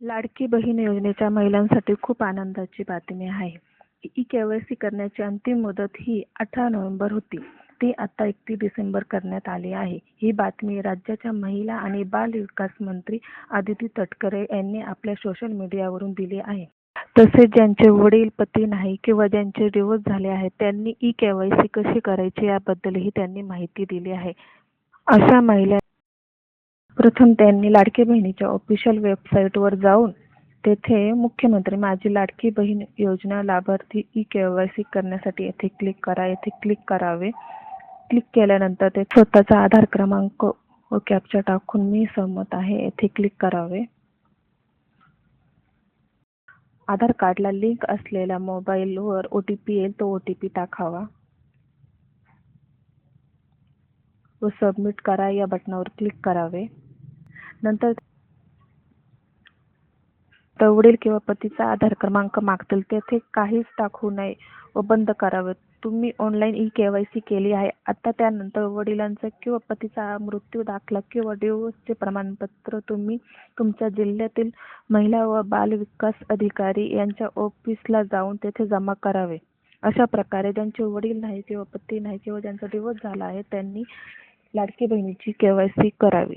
लाडकी बहीण योजनेच्या महिलांसाठी खूप आनंदाची बातमी आहे. ई-केवायसी करण्याची अंतिम मुदत ही 18 नोव्हेंबर होती. ती आता 31 डिसेंबर करण्यात आली आहे. ही बातमी राज्याच्या महिला आणि बाल विकास मंत्री आदिती तटकरे यांनी आपल्या सोशल मीडियावरून दिली आहे. तसेच ज्यांचे वडील पती नाही किंवा ज्यांचे डिव्होर्स झाले आहेत त्यांनी ई-केवायसी कशी करायची याबद्दलही त्यांनी माहिती दिली आहे. अशा महिला प्रथम त्यांनी लाडकी बहिणीच्या ऑफिशियल वेबसाईटवर जाऊन तेथे मुख्यमंत्री माझी लाडकी बहीण योजना लाभार्थी ई-केवायसी करण्यासाठी येथे क्लिक करावे. क्लिक केल्यानंतर ते स्वतःचा आधार क्रमांक व कॅप्चा टाकून मी सहमत आहे येथे क्लिक करावे. आधार कार्डला लिंक असलेल्या मोबाईलवर OTP येईल, तो OTP टाकावा व सबमिट करा या बटनावर क्लिक करावे. नंतर वडील किंवा पतीचा आधार क्रमांक मागतील, तेथे काहीच टाकू नये व बंद करावे. तुम्ही ऑनलाईन ई-केवायसी केली आहे. आता त्यानंतर वडिलांचा किंवा पतीचा मृत्यू दाखला किंवा डिव्होर्सचे प्रमाणपत्र तुम्ही तुमच्या जिल्ह्यातील महिला व बाल विकास अधिकारी यांच्या ऑफिसला जाऊन तेथे जमा करावे. अशा प्रकारे ज्यांचे वडील नाही किंवा पती नाही किंवा ज्यांचा डिव्होर्स झाला आहे त्यांनी लाडकी बहिणीची केवायसी करावी.